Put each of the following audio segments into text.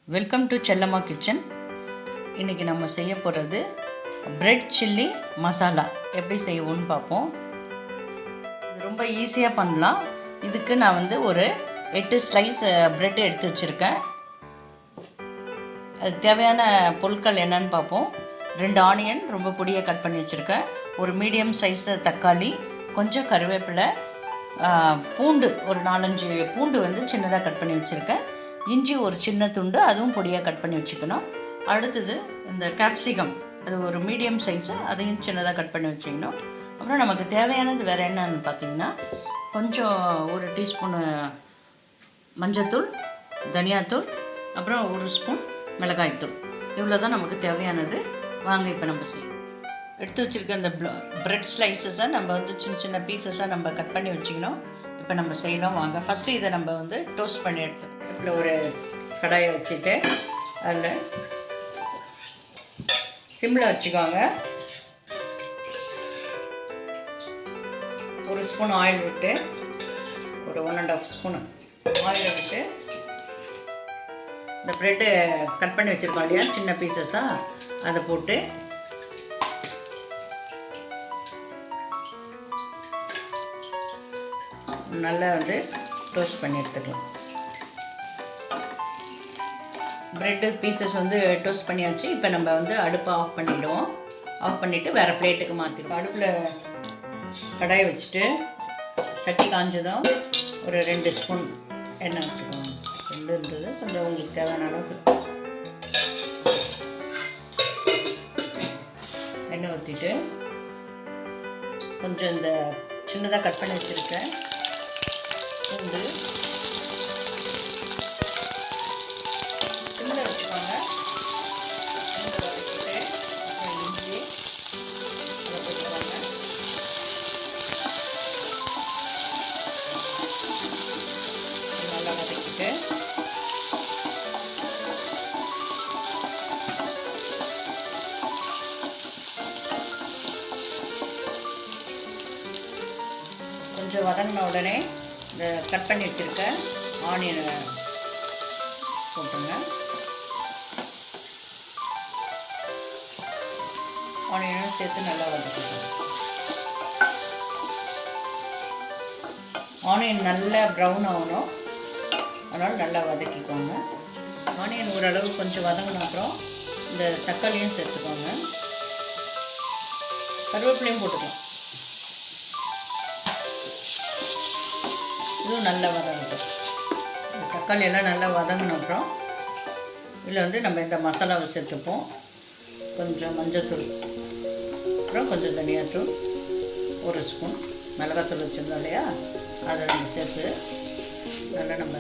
Welcome to Chellamma kitchen. இன்றைக்கி நம்ம செய்ய போகிறது பிரெட் சில்லி மசாலா. எப்படி செய்வோன்னு பார்ப்போம். இது ரொம்ப ஈஸியாக பண்ணலாம். இதுக்கு நான் ஒரு 8 ஸ்லைஸ் பிரெட் எடுத்து வச்சுருக்கேன். அதுக்கு தேவையான பொருட்கள் என்னன்னு பார்ப்போம். 2 ஆனியன் ரொம்ப பொடியாக கட் பண்ணி வச்சுருக்கேன். ஒரு மீடியம் சைஸ் தக்காளி, கொஞ்சம் கருவேப்பிலை, பூண்டு ஒரு 4-5 பூண்டு சின்னதாக கட் பண்ணி வச்சுருக்கேன். இஞ்சி ஒரு சின்ன துண்டு, அதுவும் பொடியாக கட் பண்ணி வச்சுக்கணும். அடுத்தது இந்த கேப்சிகம், அது ஒரு மீடியம் சைஸு, அதையும் சின்னதாக கட் பண்ணி வச்சுக்கணும். அப்புறம் நமக்கு தேவையானது வேறு என்னன்னு பார்த்திங்கன்னா, கொஞ்சம் 1 டீஸ்பூனு மஞ்சத்தூள், தனியாத்தூள், அப்புறம் 1 ஸ்பூன் மிளகாய்த்தூள். இவ்வளோ தான் நமக்கு தேவையானது. வாங்க இப்போ நம்ம செய்யணும். எடுத்து வச்சுருக்க இந்த பிரெட் ஸ்லைசஸை நம்ம சின்ன சின்ன பீசஸாக நம்ம கட் பண்ணி வச்சுக்கணும். இப்போ நம்ம செய்யலாம் வாங்க. ஃபஸ்ட்டு இதை நம்ம டோஸ்ட் பண்ணி எடுத்து இதில் ஒரு கடாயை வச்சுட்டு அதில் சிம்மில் வச்சுக்கோங்க. 1 ஸ்பூன் ஆயில் விட்டு, ஒரு 1.5 ஸ்பூன் ஆயில் விட்டு இந்த ப்ரெட்டு கட் பண்ணி வச்சுருக்கோம் இல்லையா சின்ன பீசஸாக, அதை போட்டு நல்லா டோஸ்ட் பண்ணி எடுத்துக்கலாம். ப்ரெட்டு பீசஸ் டோஸ்ட் பண்ணியாச்சு. இப்போ நம்ம அடுப்பை ஆஃப் பண்ணிவிடுவோம். ஆஃப் பண்ணிவிட்டு வேறு பிளேட்டுக்கு மாற்றிடுவோம். அடுப்பில் கடாயை வச்சுட்டு சட்டி காஞ்சதும் ஒரு 2 ஸ்பூன் எண்ணெய் வச்சுக்கோங்க. 2ன்றது கொஞ்சம் உங்களுக்கு தேவையான அளவுக்கு எண்ணெய் ஊற்றிட்டு கொஞ்சம் இந்த சின்னதாக கட் பண்ணி வச்சுருக்கேன் பூண்டு சிம்மில் வச்சுக்கோங்க. பூண்டு வதக்கிட்டு அப்புறம் இஞ்சி அதை போட்டுக்கோங்க. நல்லா வதக்கிட்டு கொஞ்சம் வதங்கின உடனே இந்த கட் பண்ணி வச்சுருக்க ஆனியனை போட்டுருங்க. ஆனியனும் சேர்த்து நல்லா வதக்கிக்கோங்க. ஆனியன் நல்லா ப்ரௌன் ஆகணும், அதனால் நல்லா வதக்கிக்கோங்க. ஆனியன் ஓரளவு கொஞ்சம் வதங்கின அப்புறம் இந்த தக்காளியும் சேர்த்துக்கோங்க. கருவேப்பிலையும் போட்டுக்கலாம். இதுவும் நல்லா வதங்கட்டும். இந்த தக்காளி எல்லாம் நல்லா வதங்கின அப்புறம் இதில் நம்ம இந்த மசாலாவை சேர்த்துப்போம். கொஞ்சம் மஞ்சத்தூள், அப்புறம் கொஞ்சம் தனியாத்தூள், 1 ஸ்பூன் மிளகாத்தூள் வச்சுருந்தோம் இல்லையா, அதை நம்ம சேர்த்து நல்லா நம்ம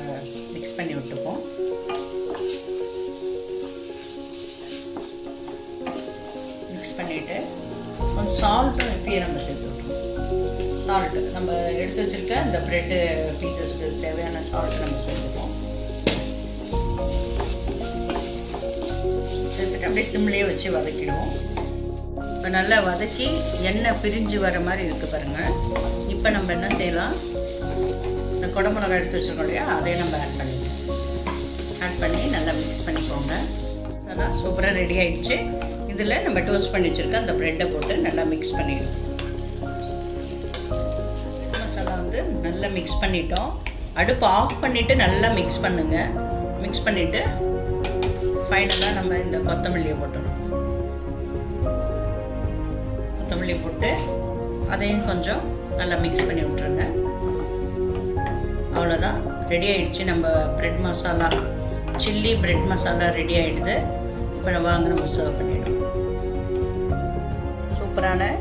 மிக்ஸ் பண்ணி விட்டுப்போம். மிக்ஸ் பண்ணிவிட்டு கொஞ்சம் சால்ட்டும் இப்பயே நம்ம சேர்த்து விட்டுருவோம். சால்ட்டு நம்ம எடுத்து வச்சுருக்க இந்த ப்ரெட்டு பீசஸ்க்கு தேவையான சால்ட் நம்ம சேர்த்துப்போம். சேர்த்துட்டு அப்படியே சிம்லேயே வச்சு வதக்கிடுவோம். இப்போ நல்லா வதக்கி எண்ணெய் பிரிஞ்சு வர மாதிரி இருக்குது பாருங்கள். இப்போ நம்ம என்ன செய்யலாம், இந்த குடமிளகாய் எடுத்து வச்சுருக்கோம் இல்லையா, அதையும் நம்ம ஆட் பண்ணி நல்லா மிக்ஸ் பண்ணிக்கோங்க. அதெல்லாம் சூப்பராக ரெடி ஆகிடுச்சு. இதில் நம்ம டோஸ்ட் பண்ணி வச்சுருக்க அந்த ப்ரெட்டை போட்டு நல்லா மிக்ஸ் பண்ணிடுவோம். நல்லா மிக்ஸ் பண்ணிட்டோம். அடுப்பு ஆஃப் பண்ணிவிட்டு நல்லா மிக்ஸ் பண்ணுங்கள். மிக்ஸ் பண்ணிவிட்டு ஃபைனலாக நம்ம இந்த கொத்தமல்லியை போட்டுடணும். கொத்தமல்லி போட்டு அதையும் கொஞ்சம் நல்லா மிக்ஸ் பண்ணி விட்டுருங்க. அவ்வளோதான், ரெடி ஆகிடுச்சு. நம்ம bread masala, chilli bread masala ready ஆகிடுது. இப்போ நம்ம சர்வ் பண்ணிவிடுவோம். சூப்பரான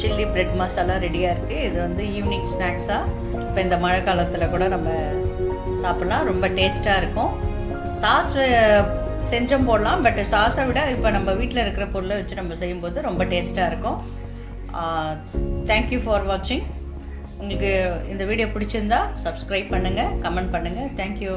சில்லி ப்ரெட் மசாலா ரெடியாக இருக்குது. இது ஈவினிங் ஸ்நாக்ஸாக இப்போ இந்த மழை காலத்தில் கூட நம்ம சாப்பிட்லாம். ரொம்ப டேஸ்ட்டாக இருக்கும். சாஸ் செஞ்சோம் போடலாம், பட் சாஸை விட இப்போ நம்ம வீட்டில் இருக்கிற பொருளை வச்சு நம்ம செய்யும்போது ரொம்ப டேஸ்ட்டாக இருக்கும். தேங்க்யூ ஃபார் வாட்சிங். உங்களுக்கு இந்த வீடியோ பிடிச்சிருந்தா சப்ஸ்கிரைப் பண்ணுங்கள், கமெண்ட் பண்ணுங்கள். தேங்க்யூ.